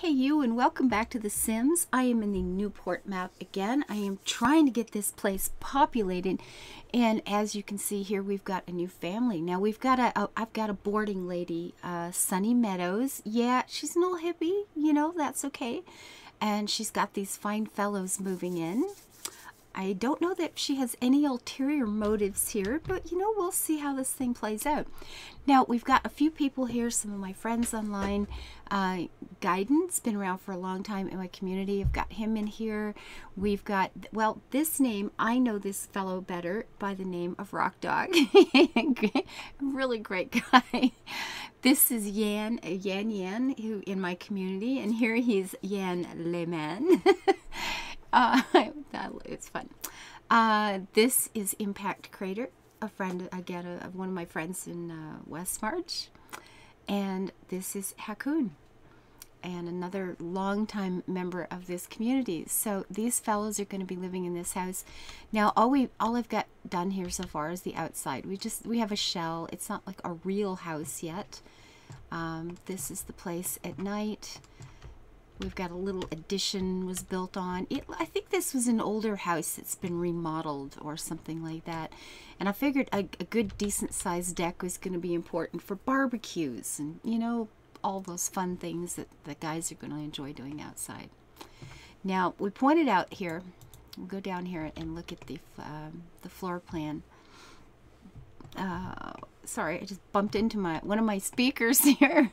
Hey you, and welcome back to The Sims. I am in the Newport map again. I am trying to get this place populated, and as you can see here, we've got a new family. Now I've got a boarding lady, Sunny Meadows. Yeah, she's an old hippie, you know, that's okay. And she's got these fine fellows moving in. I don't know that she has any ulterior motives here, but you know, we'll see how this thing plays out. Now, we've got a few people here, some of my friends online. Guidance, been around for a long time in my community. I've got him in here. We've got, well, this name, I know this fellow better by the name of Rock Dog. Really great guy. This is Yan, who in my community, and here he's Yan Lehman. It's fun. This is Impact Crater, a friend, again, of one of my friends in West March. And this is Hakoon, and another longtime member of this community. So these fellows are going to be living in this house. Now, all I've got done here so far is the outside. We have a shell. It's not like a real house yet. This is the place at night. We've got a little addition was built on it. I think this was an older house that's been remodeled or something like that. And I figured a good decent sized deck was going to be important for barbecues and, you know, all those fun things that the guys are going to enjoy doing outside. Now, we pointed out here, we'll go down here and look at the floor plan. Sorry, I just bumped into one of my speakers here.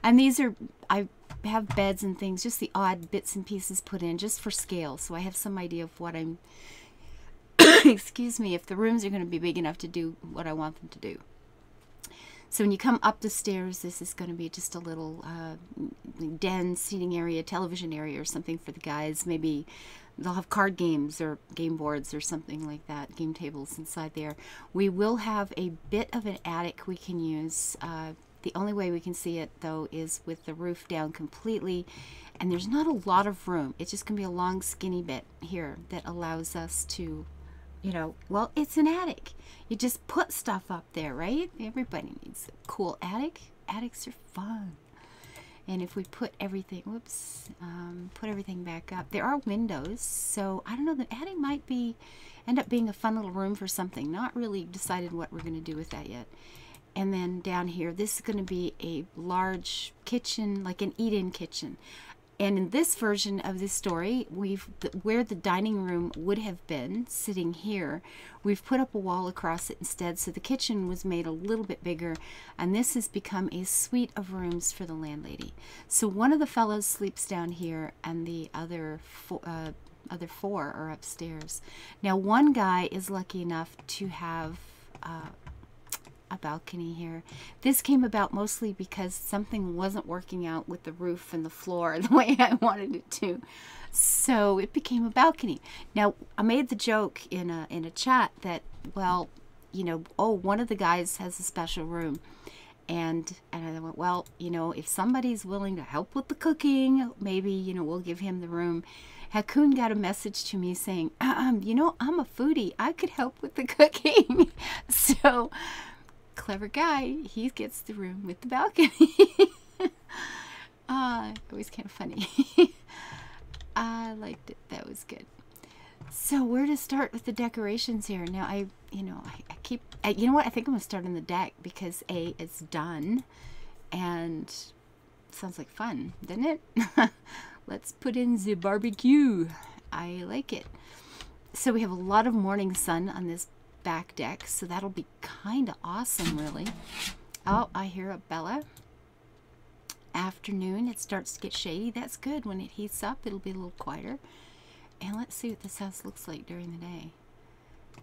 And these are, I have beds and things, just the odd bits and pieces put in just for scale, so I have some idea of what I'm excuse me, if the rooms are going to be big enough to do what I want them to do. So when you come up the stairs, this is going to be just a little den, seating area, television area or something for the guys. Maybe they'll have card games or game boards or something like that, game tables inside there. We will have a bit of an attic we can use. The only way we can see it, though, is with the roof down completely. And there's not a lot of room. It's just going to be a long, skinny bit here that allows us to, you know, well, it's an attic. You just put stuff up there, right? Everybody needs a cool attic. Attics are fun. And if we put everything, put everything back up. There are windows, so I don't know, the attic might end up being a fun little room for something. Not really decided what we're going to do with that yet. And then down here, this is going to be a large kitchen, like an eat-in kitchen. And in this version of this story, where the dining room would have been, sitting here, we've put up a wall across it instead. So the kitchen was made a little bit bigger. And this has become a suite of rooms for the landlady. So one of the fellows sleeps down here, and the other four are upstairs. Now, one guy is lucky enough to have a balcony here. This came about mostly because something wasn't working out with the roof and the floor the way I wanted it to, so it became a balcony. Now, I made the joke in a chat that, well, you know, oh, one of the guys has a special room, and I went, well, you know, if somebody's willing to help with the cooking, maybe, you know, we'll give him the room. Hakoon got a message to me saying, you know, I'm a foodie, I could help with the cooking. So clever guy, he gets the room with the balcony. It was kind of funny. I liked it. That was good. So where to start with the decorations here? Now I keep, you know what? I think I'm gonna start on the deck because A, it's done, and it sounds like fun, doesn't it? Let's put in the barbecue. I like it. So we have a lot of morning sun on this back deck, so that'll be kind of awesome, really. Oh, I hear a Bella. Afternoon, it starts to get shady. That's good. When it heats up, it'll be a little quieter. And let's see what this house looks like during the day.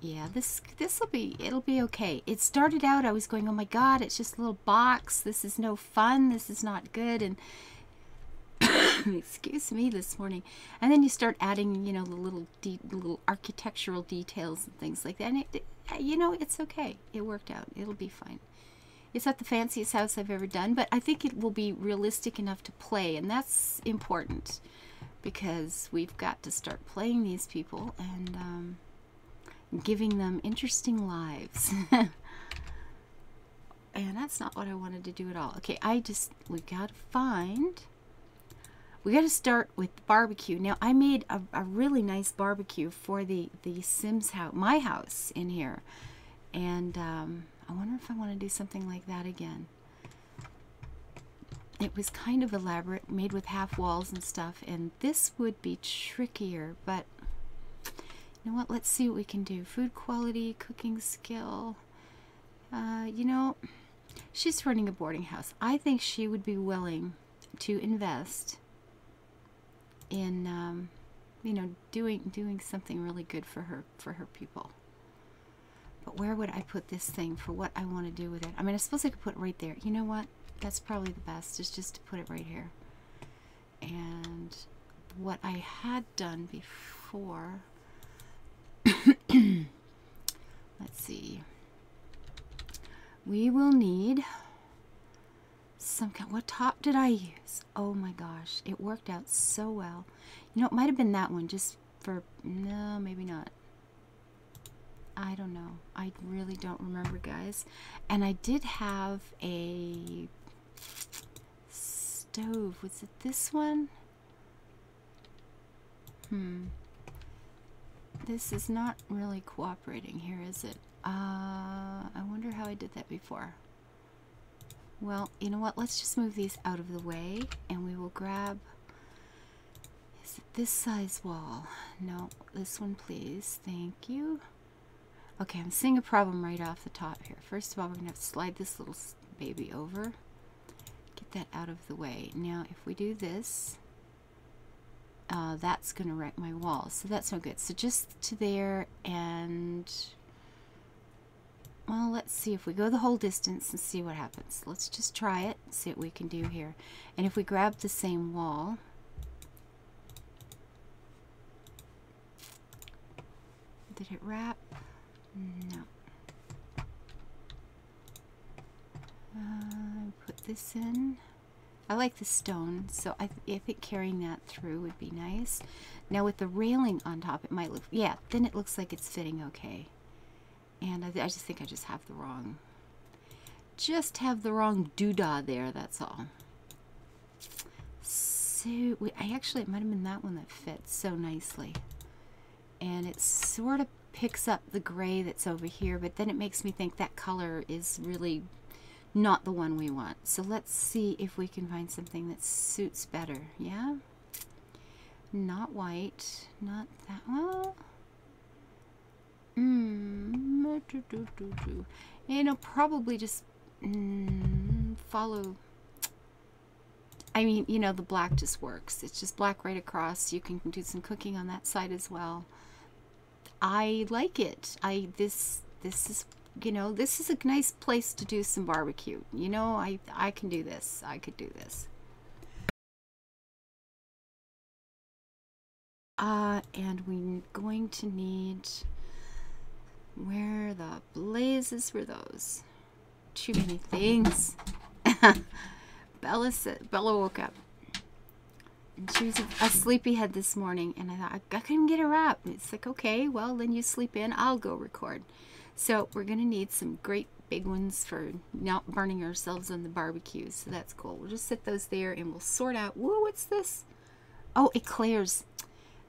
Yeah, it'll be okay. It started out, I was going, oh my god, it's just a little box. This is no fun. This is not good. And excuse me, this morning. And then you start adding, you know, the little architectural details and things like that. And you know, it's okay. It worked out. It'll be fine. It's not the fanciest house I've ever done, but I think it will be realistic enough to play, and that's important because we've got to start playing these people and giving them interesting lives. And that's not what I wanted to do at all. Okay, we gotta find we got to start with the barbecue. Now, I made a really nice barbecue for the Sims house, my house in here. And I wonder if I want to do something like that again. It was kind of elaborate, made with half walls and stuff, and this would be trickier, but you know what, let's see what we can do. Food quality, cooking skill. You know, she's running a boarding house. I think she would be willing to invest in, you know, doing something really good for her people. But where would I put this thing for what I want to do with it? I mean, I suppose I could put it right there. You know what? That's probably the best, is just to put it right here. And what I had done before, let's see, we will need some kind, what top did I use? Oh my gosh, it worked out so well. You know, it might have been that one, just for, no, maybe not. I don't know. I really don't remember, guys. And I did have a stove. Was it this one? This is not really cooperating here, is it? I wonder how I did that before. Well, you know what? Let's just move these out of the way, and we will grab, is it this size wall? No, this one, please. Thank you. Okay, I'm seeing a problem right off the top here. First of all, we're going to have to slide this little baby over. Get that out of the way. Now, if we do this, that's going to wreck my wall. So that's no good. So just to there, and, well, let's see if we go the whole distance and see what happens. Let's just try it, see what we can do here. And if we grab the same wall, did it wrap? No. Put this in. I like the stone, so I think carrying that through would be nice. Now with the railing on top, it might look, yeah, then it looks like it's fitting okay. And I just think I just have the wrong doodah there, that's all. So, it might have been that one that fits so nicely. And it sort of picks up the gray that's over here, but then it makes me think that color is really not the one we want. So let's see if we can find something that suits better. Yeah, not white, not that. Well, you know, probably just follow. I mean, you know, the black just works. It's just black right across. You can do some cooking on that side as well. I like it. This is, you know, this is a nice place to do some barbecue. You know, I can do this. I could do this. And we're going to need, where the blazes were those? Too many things. Bella woke up. And she was a sleepyhead this morning, and I thought, I couldn't get her up. It's like, okay, well, then you sleep in, I'll go record. So we're going to need some great big ones for not burning ourselves on the barbecue, so that's cool. We'll just set those there, and we'll sort out, whoa, what's this? Oh, eclairs.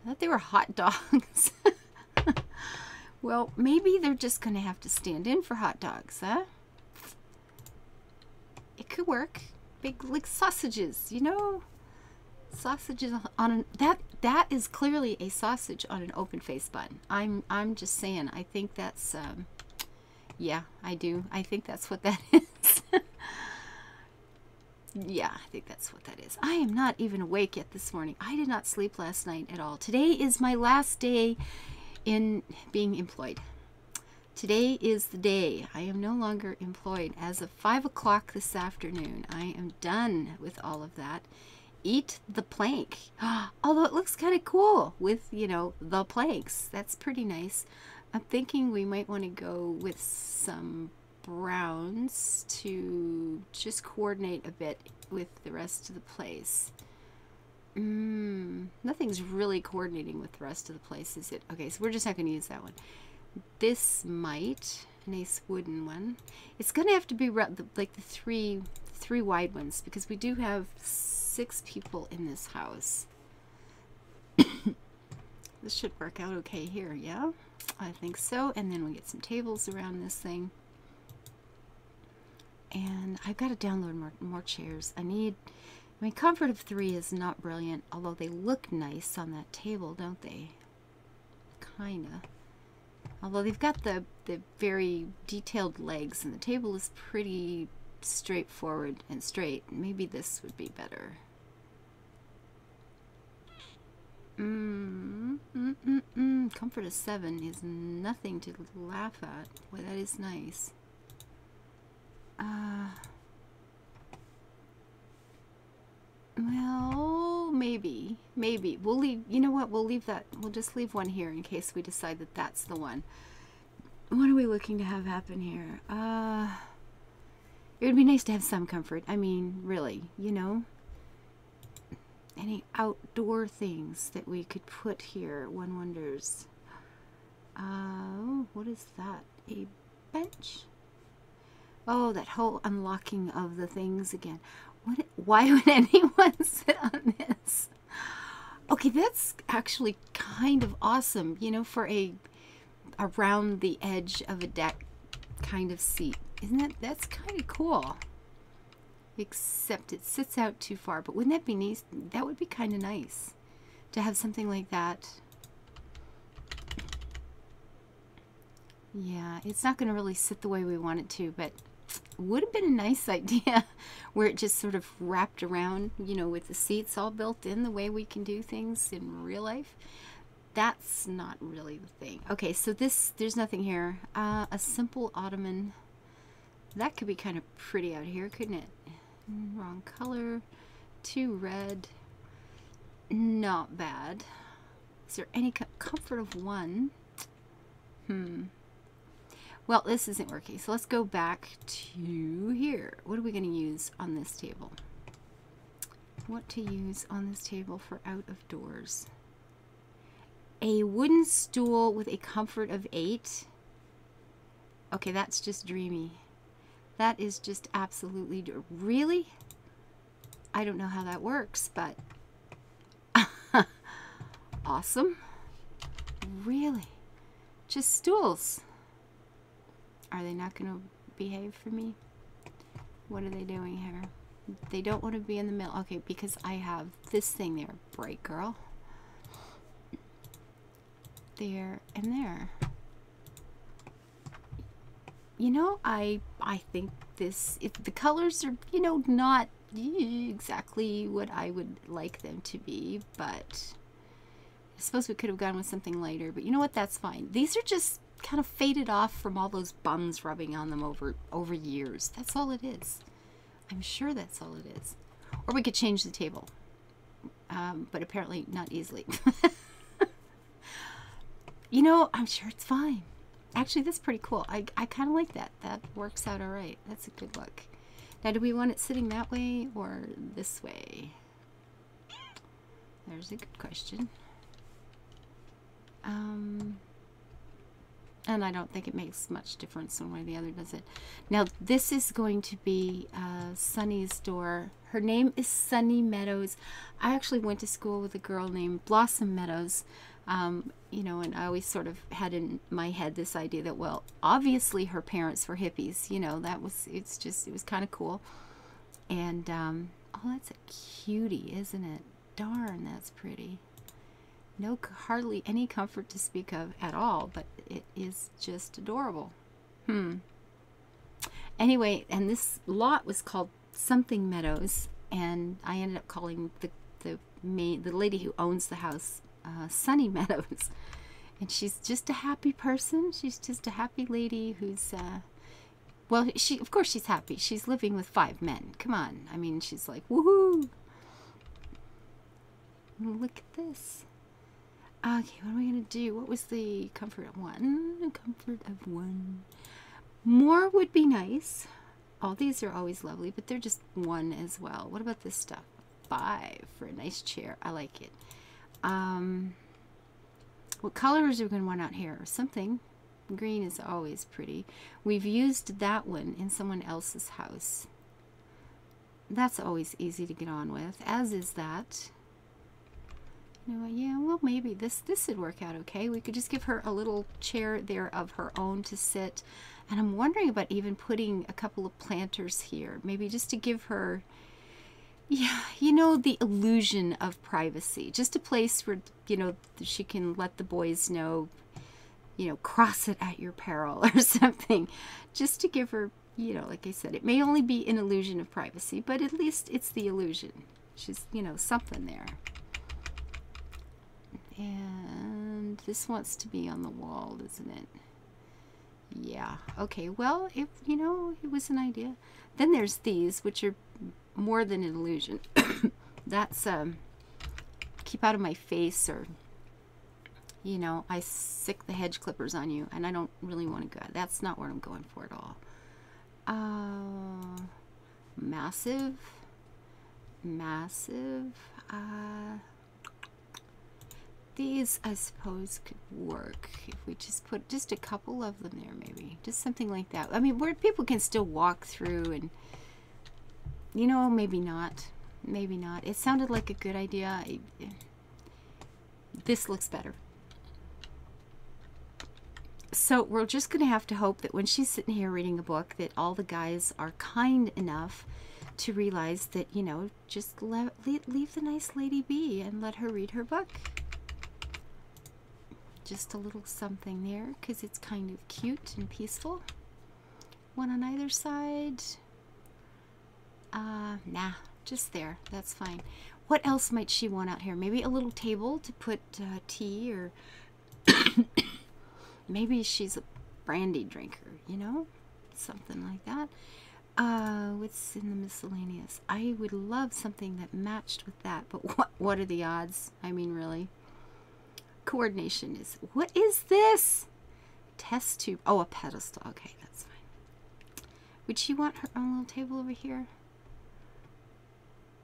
I thought they were hot dogs. Well, maybe they're just going to have to stand in for hot dogs, huh? It could work. Big, like sausages, you know? Sausages on that is clearly a sausage on an open face bun. I'm just saying, I think that's yeah, I do. I think that's what that is. Yeah, I think that's what that is. I am not even awake yet this morning. I did not sleep last night at all. Today is my last day in being employed. Today is the day. I am no longer employed. As of 5 o'clock this afternoon, I am done with all of that. Eat the plank. Although it looks kind of cool with, you know, the planks. That's pretty nice. I'm thinking we might want to go with some browns to just coordinate a bit with the rest of the place. Nothing's really coordinating with the rest of the place, is it? Okay, so we're just not going to use that one. This might, a nice wooden one. It's going to have to be like the three wide ones, because we do have 6 6 people in this house. This should work out okay here, yeah? I think so. And then we get some tables around this thing. And I've got to download more chairs. I mean, comfort of 3 is not brilliant, although they look nice on that table, don't they? Kinda. Although they've got the very detailed legs, and the table is pretty straightforward and straight. Maybe this would be better. Comfort of 7 is nothing to laugh at. Boy, that is nice. Well, maybe. We'll leave, you know what, we'll leave that. We'll just leave one here in case we decide that that's the one. What are we looking to have happen here? It would be nice to have some comfort. I mean, really, you know? Any outdoor things that we could put here, one wonders. What is that? A bench? Oh, that whole unlocking of the things again. Why would anyone sit on this? Okay, that's actually kind of awesome, you know, for a around the edge of a deck kind of seat. Isn't it? That's kind of cool. Except it sits out too far. But wouldn't that be nice? That would be kind of nice to have something like that. Yeah, it's not going to really sit the way we want it to, but would have been a nice idea where it just sort of wrapped around, you know, with the seats all built in the way we can do things in real life. That's not really the thing. Okay, so there's nothing here. A simple ottoman. That could be kind of pretty out here, couldn't it? Wrong color. Too red. Not bad. Is there any comfort of 1? Well, this isn't working, so let's go back to here. What are we going to use on this table? What to use on this table for out of doors? A wooden stool with a comfort of 8. Okay, that's just dreamy. That is just absolutely... Really? I don't know how that works, but... Awesome. Really? Just stools. Are they not going to behave for me? What are they doing here? They don't want to be in the middle. Okay, because I have this thing there. Bright girl. There and there. You know, I think if the colors are, you know, not exactly what I would like them to be, but I suppose we could have gone with something lighter, but you know what, that's fine. These are just kind of faded off from all those bums rubbing on them over years. That's all it is. I'm sure that's all it is. Or we could change the table, but apparently not easily. You know, I'm sure it's fine. Actually, that's pretty cool. I kind of like that. That works out all right. That's a good look. Now, do we want it sitting that way or this way? There's a good question. And I don't think it makes much difference one way or the other, does it? Now, this is going to be Sunny's door. Her name is Sunny Meadows. I actually went to school with a girl named Blossom Meadows. You know, and I always sort of had in my head this idea that, well, obviously her parents were hippies. You know, it was kind of cool. And, oh, that's a cutie, isn't it? Darn, that's pretty. No, hardly any comfort to speak of at all, but it is just adorable. Anyway, and this lot was called something Meadows, and I ended up calling the lady who owns the house Sunny Meadows. And she's just a happy person. She's just a happy lady who's well, of course she's happy. She's living with 5 men. Come on. I mean, she's like, woohoo. Look at this. Okay, what are we going to do? What was the comfort of 1? Comfort of 1. More would be nice. All these are always lovely, but they're just 1 as well. What about this stuff? 5 for a nice chair. I like it. What colors are we going to want out here? Something. Green is always pretty. We've used that one in someone else's house. That's always easy to get on with, as is that. You know, yeah, well, maybe this would work out okay. We could just give her a little chair there of her own to sit. And I'm wondering about even putting a couple of planters here, maybe just to give her, yeah, you know, the illusion of privacy. Just a place where, you know, she can let the boys know, you know, cross it at your peril or something. Just to give her, you know, like I said, it may only be an illusion of privacy, but at least it's the illusion. She's, you know, something there. And this wants to be on the wall, doesn't it? Yeah. Okay, well, if, you know, it was an idea. Then there's these, which are more than an illusion. That's, keep out of my face, or, you know, I sick the hedge clippers on you, and I don't really want to go. That's not what I'm going for at all. Massive. These, I suppose, could work if we just put just a couple of them there, maybe. Just something like that. I mean, where people can still walk through and, you know, maybe not. Maybe not. It sounded like a good idea. This looks better. So we're just going to have to hope that when she's sitting here reading a book, that all the guys are kind enough to realize that, you know, just leave the nice lady be and let her read her book. Just a little something there, because it's kind of cute and peaceful. One on either side. Nah, just there. That's fine. What else might she want out here? Maybe a little table to put tea, or maybe she's a brandy drinker, you know? Something like that. What's in the miscellaneous? I would love something that matched with that, but what are the odds? I mean, really? Coordination is, what is this? Test tube. Oh, a pedestal. Okay, that's fine. Would she want her own little table over here?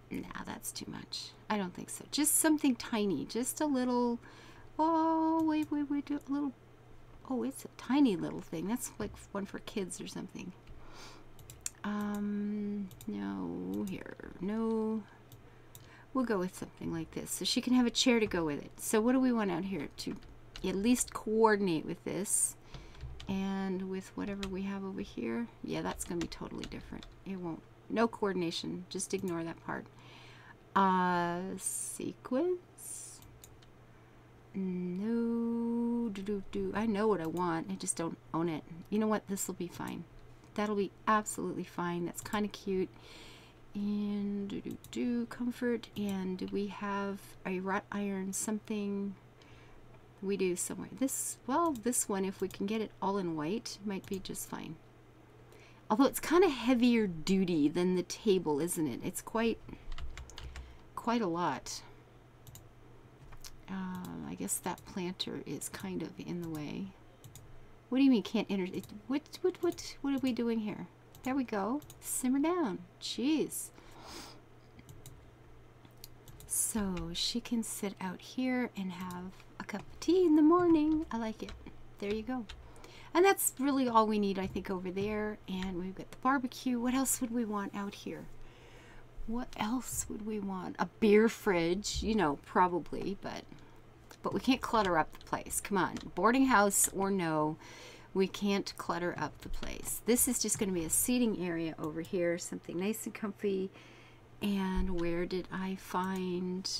Nah, that's too much. I don't think so. Just something tiny. Just a little, oh, wait, a little, oh, it's a tiny little thing. That's like one for kids or something. No, here, no. We'll go with something like this, so she can have a chair to go with it. So what do we want out here to at least coordinate with this and with whatever we have over here? Yeah, that's going to be totally different. It won't. No coordination. Just ignore that part. Sequence. No. I know what I want. I just don't own it. You know what? This will be fine. That'll be absolutely fine. That's kind of cute. And comfort, and do we have a wrought iron something? We do somewhere. This, well, this one, if we can get it all in white, might be just fine. Although it's kind of heavier duty than the table, isn't it? It's quite a lot. I guess that planter is kind of in the way. What do you mean can't enter? What are we doing here? There we go. Simmer down. Jeez. So she can sit out here and have a cup of tea in the morning. I like it. There you go. And that's really all we need, I think, over there. And we've got the barbecue. What else would we want out here? What else would we want? A beer fridge, you know, probably, but we can't clutter up the place. Come on. Boarding house or no. We can't clutter up the place. This is just going to be a seating area over here, something nice and comfy. And where did I find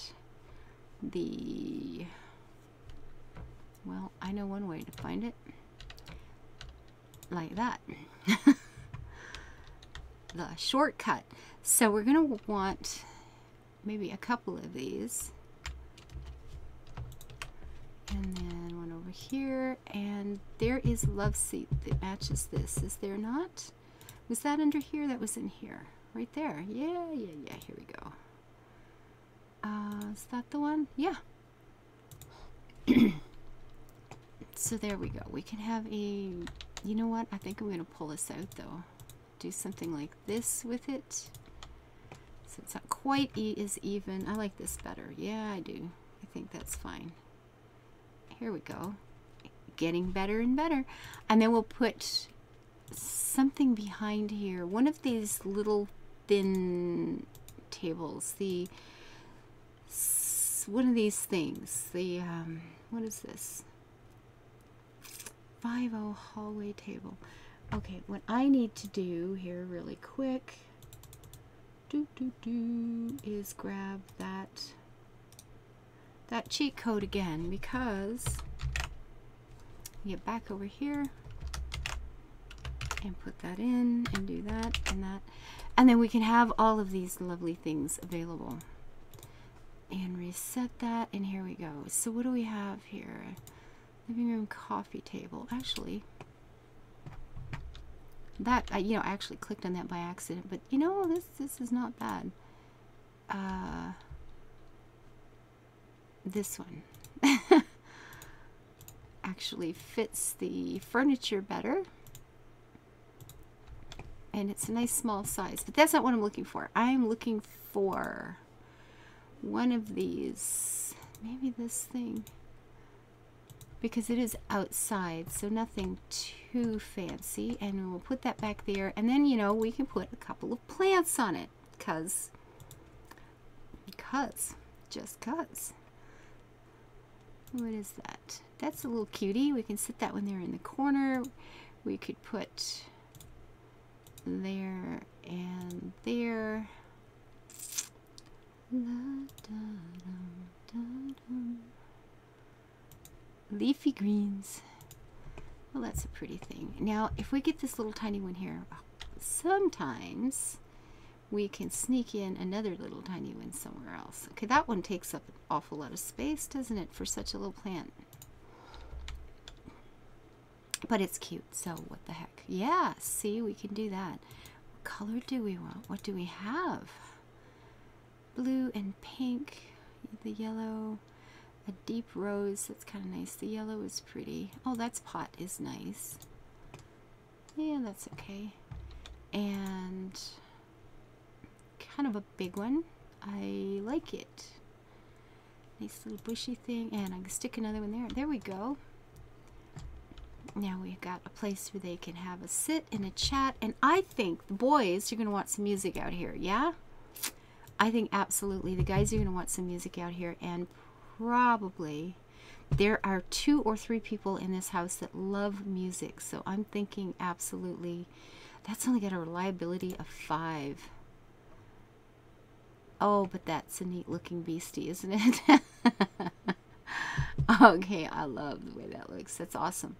the, well, I know one way to find it. Like that. The shortcut. So we're going to want maybe a couple of these. And then one over here, and there is a love seat that matches this. Is there not? Was that under here? That was in here. Right there. Yeah. Here we go. Is that the one? Yeah. So there we go. We can have a, you know what? I think I'm going to pull this out though. Do something like this with it. So it's not quite as even. I like this better. Yeah, I do. I think that's fine. Here we go. Getting better and better. And then we'll put something behind here. One of these little thin tables. The one of these things. The what is this? 5-0 hallway table. Okay, what I need to do here really quick is grab that cheat code again, because get back over here and put that in and do that and that, and then we can have all of these lovely things available. And reset that, and here we go. So what do we have here? Living room coffee table. Actually, that I actually clicked on that by accident, but this is not bad. This one actually fits the furniture better, and it's a nice small size, but that's not what I'm looking for. I'm looking for one of these, maybe this thing, because it is outside, so nothing too fancy. And we'll put that back there, and then we can put a couple of plants on it, just cuz. What is that? That's a little cutie. We can sit that one there in the corner. We could put there and there. Leafy greens. Well, that's a pretty thing. Now, if we get this little tiny one here, sometimes we can sneak in another little tiny one somewhere else. Okay, that one takes up an awful lot of space, doesn't it, for such a little plant? But it's cute, so what the heck. Yeah, see, we can do that. What color do we want? What do we have? Blue and pink, the yellow, a deep rose. That's kind of nice. The yellow is pretty. Oh, that's pot is nice. Yeah, that's okay. And kind of a big one. I like it. Nice little bushy thing. And I can stick another one there. There we go. Now we've got a place where they can have a sit and a chat. And I think the boys are going to want some music out here. Yeah? I think absolutely the guys are going to want some music out here. And probably there are 2 or 3 people in this house that love music. So I'm thinking absolutely. That's only got a reliability of 5. Oh, but that's a neat looking beastie, isn't it? Okay, I love the way that looks. That's awesome.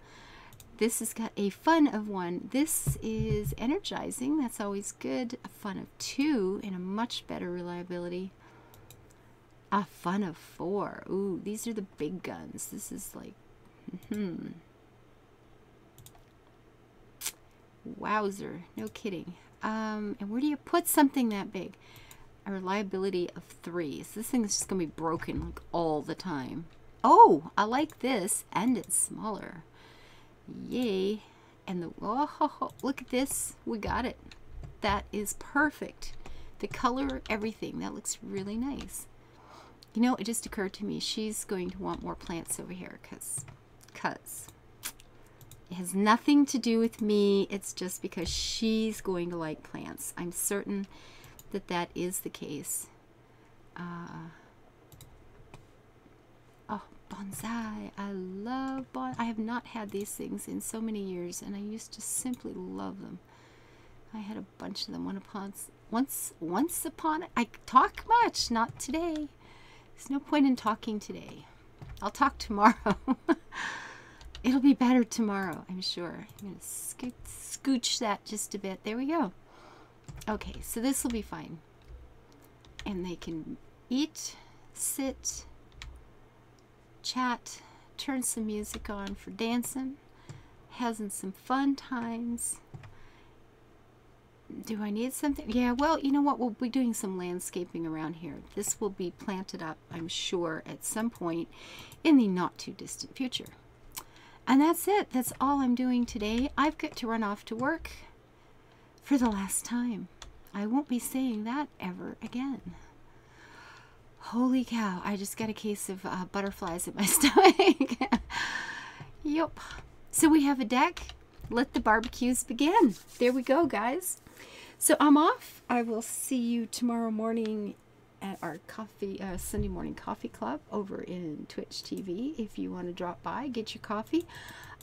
This has got a fun of 1. This is energizing. That's always good. A fun of 2 and a much better reliability. A fun of 4. Ooh, these are the big guns. This is like, wowzer. No kidding. And where do you put something that big? A reliability of 3. So this thing is just going to be broken like all the time. Oh, I like this. And it's smaller. Yay. And the, oh, look at this. We got it. That is perfect. The color, everything. That looks really nice. It just occurred to me, she's going to want more plants over here because it has nothing to do with me. It's just because she's going to like plants. I'm certain that that is the case. Oh, bonsai. I love bonsai. I have not had these things in so many years, and I used to simply love them. I had a bunch of them. Once upon I talk much, not today. There's no point in talking today. I'll talk tomorrow. It'll be better tomorrow, I'm sure. I'm going to scooch that just a bit. There we go. Okay, so this will be fine. And they can eat, sit, chat, turn some music on for dancing, having some fun times. Do I need something? Yeah, well, you know what? We'll be doing some landscaping around here. This will be planted up, I'm sure, at some point in the not too distant future. And that's it. That's all I'm doing today. I've got to run off to work for the last time. I won't be saying that ever again. Holy cow. I just got a case of butterflies in my stomach. Yep. So we have a deck. Let the barbecues begin. There we go, guys. So I'm off. I will see you tomorrow morning at our Sunday morning coffee club over in Twitch TV. If you want to drop by, get your coffee.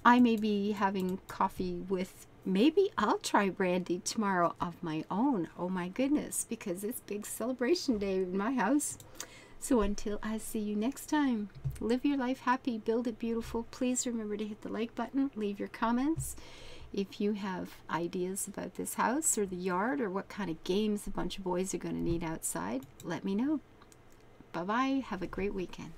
I may be having coffee with, maybe I'll try brandy tomorrow of my own. Oh my goodness, because it's big celebration day in my house. So until I see you next time, live your life happy, build it beautiful. Please remember to hit the like button, leave your comments. If you have ideas about this house or the yard or what kind of games a bunch of boys are going to need outside, let me know. Bye-bye. Have a great weekend.